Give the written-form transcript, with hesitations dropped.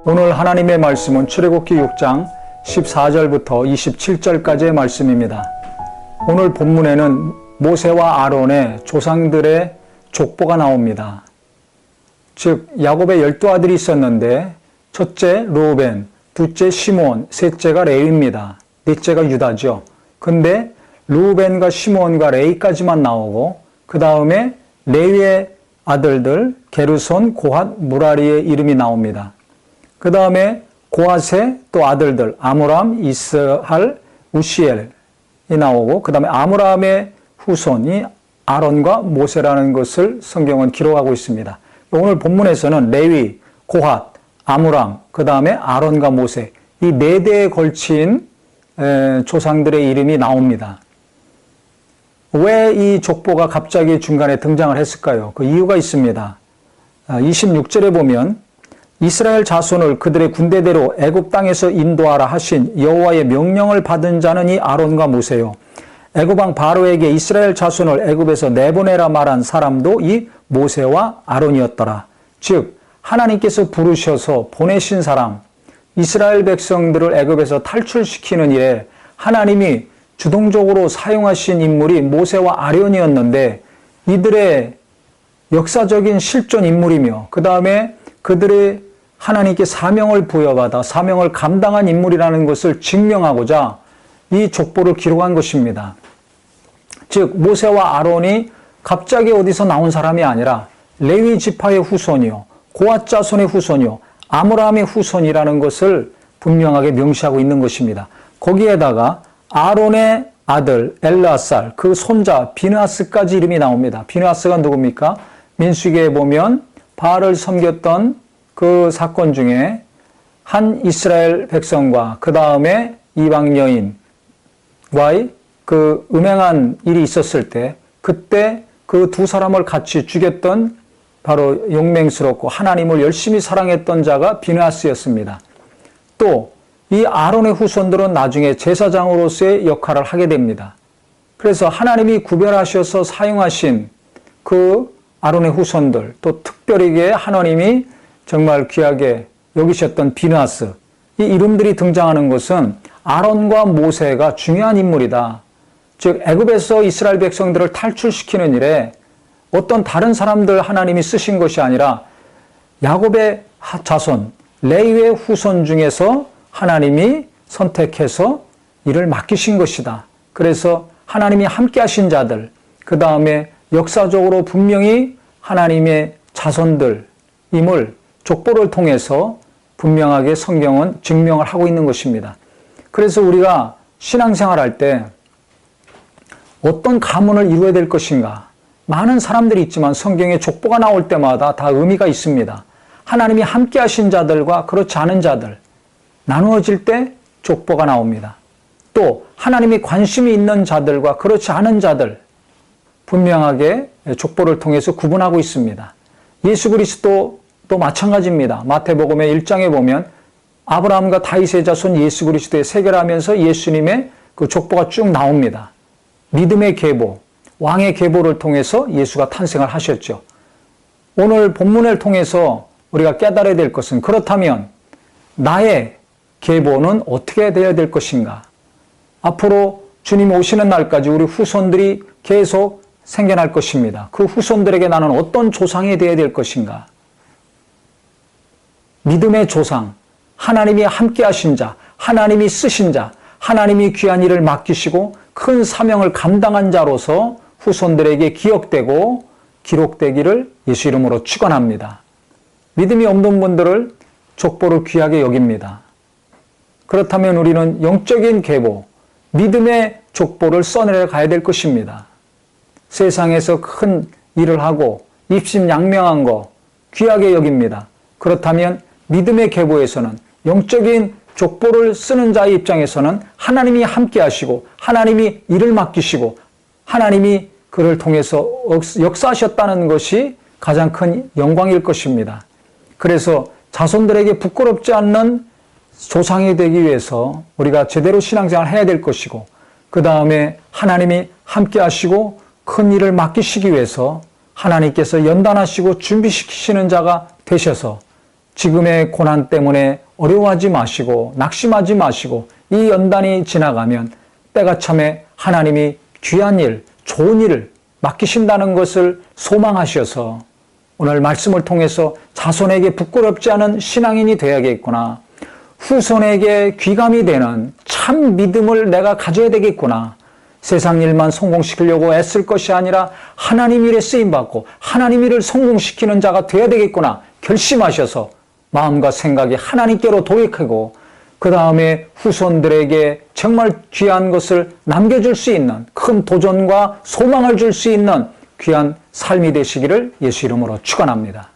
오늘 하나님의 말씀은 출애굽기 6장 14절부터 27절까지의 말씀입니다. 오늘 본문에는 모세와 아론의 조상들의 족보가 나옵니다. 즉 야곱의 12아들이 있었는데 첫째 르우벤, 둘째 시므온, 셋째가 레위입니다. 넷째가 유다죠. 근데 르우벤과 시므온과 레위까지만 나오고 그 다음에 레위의 아들들 게르손, 고핫, 무라리의 이름이 나옵니다. 그 다음에 고핫의 또 아들들 아므람, 이스할, 우시엘이 나오고 그 다음에 아므람의 후손이 아론과 모세라는 것을 성경은 기록하고 있습니다. 오늘 본문에서는 레위, 고핫, 아므람, 그 다음에 아론과 모세 이 네 대에 걸친 조상들의 이름이 나옵니다. 왜 이 족보가 갑자기 중간에 등장을 했을까요? 그 이유가 있습니다. 26절에 보면 이스라엘 자손을 그들의 군대대로 애굽 땅에서 인도하라 하신 여호와의 명령을 받은 자는 이 아론과 모세요. 애굽 왕 바로에게 이스라엘 자손을 애굽에서 내보내라 말한 사람도 이 모세와 아론이었더라. 즉 하나님께서 부르셔서 보내신 사람, 이스라엘 백성들을 애굽에서 탈출시키는 일에 하나님이 주동적으로 사용하신 인물이 모세와 아론이었는데 이들의 역사적인 실존 인물이며 그 다음에 그들의 하나님께 사명을 부여받아 사명을 감당한 인물이라는 것을 증명하고자 이 족보를 기록한 것입니다. 즉 모세와 아론이 갑자기 어디서 나온 사람이 아니라 레위 지파의 후손이요, 고핫 자손의 후손이요, 아므람의 후손이라는 것을 분명하게 명시하고 있는 것입니다. 거기에다가 아론의 아들 엘르아살, 그 손자 비느하스까지 이름이 나옵니다. 비느하스가 누굽니까? 민수기에 보면 바알을 섬겼던 그 사건 중에 한 이스라엘 백성과 그 다음에 이방 여인과의 그 음행한 일이 있었을 때 그때 그 두 사람을 같이 죽였던 바로 용맹스럽고 하나님을 열심히 사랑했던 자가 비느하스였습니다. 또 이 아론의 후손들은 나중에 제사장으로서의 역할을 하게 됩니다. 그래서 하나님이 구별하셔서 사용하신 그 아론의 후손들, 또 특별하게 하나님이 정말 귀하게 여기셨던 비느하스, 이 이름들이 등장하는 것은 아론과 모세가 중요한 인물이다. 즉 애굽에서 이스라엘 백성들을 탈출시키는 일에 어떤 다른 사람들 하나님이 쓰신 것이 아니라 야곱의 자손, 레위의 후손 중에서 하나님이 선택해서 일을 맡기신 것이다. 그래서 하나님이 함께 하신 자들, 그 다음에 역사적으로 분명히 하나님의 자손들임을 족보를 통해서 분명하게 성경은 증명을 하고 있는 것입니다. 그래서 우리가 신앙생활할 때 어떤 가문을 이루어야 될 것인가? 많은 사람들이 있지만 성경에 족보가 나올 때마다 다 의미가 있습니다. 하나님이 함께 하신 자들과 그렇지 않은 자들 나누어질 때 족보가 나옵니다. 또 하나님이 관심이 있는 자들과 그렇지 않은 자들 분명하게 족보를 통해서 구분하고 있습니다. 예수 그리스도도 마찬가지입니다. 마태복음의 1장에 보면 아브라함과 다윗의 자손 예수 그리스도에 세결하면서 예수님의 그 족보가 쭉 나옵니다. 믿음의 계보, 왕의 계보를 통해서 예수가 탄생을 하셨죠. 오늘 본문을 통해서 우리가 깨달아야 될 것은 그렇다면 나의 계보는 어떻게 되어야 될 것인가? 앞으로 주님 오시는 날까지 우리 후손들이 계속 생겨날 것입니다. 그 후손들에게 나는 어떤 조상이 되어야 될 것인가? 믿음의 조상, 하나님이 함께 하신 자, 하나님이 쓰신 자, 하나님이 귀한 일을 맡기시고 큰 사명을 감당한 자로서 후손들에게 기억되고 기록되기를 예수 이름으로 축원합니다. 믿음이 없는 분들을 족보를 귀하게 여깁니다. 그렇다면 우리는 영적인 계보, 믿음의 족보를 써내려 가야 될 것입니다. 세상에서 큰 일을 하고 입심양명한 거 귀하게 여깁니다. 그렇다면 믿음의 계보에서는 영적인 족보를 쓰는 자의 입장에서는 하나님이 함께 하시고 하나님이 일을 맡기시고 하나님이 그를 통해서 역사하셨다는 것이 가장 큰 영광일 것입니다. 그래서 자손들에게 부끄럽지 않는 조상이 되기 위해서 우리가 제대로 신앙생활을 해야 될 것이고 그 다음에 하나님이 함께 하시고 큰 일을 맡기시기 위해서 하나님께서 연단하시고 준비시키시는 자가 되셔서 지금의 고난 때문에 어려워하지 마시고 낙심하지 마시고 이 연단이 지나가면 때가 참에 하나님이 귀한 일, 좋은 일을 맡기신다는 것을 소망하셔서 오늘 말씀을 통해서 자손에게 부끄럽지 않은 신앙인이 되어야겠구나. 후손에게 귀감이 되는 참 믿음을 내가 가져야 되겠구나. 세상 일만 성공시키려고 애쓸 것이 아니라 하나님 일에 쓰임받고 하나님 일을 성공시키는 자가 되어야 되겠구나 결심하셔서 마음과 생각이 하나님께로 돌이키고 그 다음에 후손들에게 정말 귀한 것을 남겨줄 수 있는 큰 도전과 소망을 줄 수 있는 귀한 삶이 되시기를 예수 이름으로 축원합니다.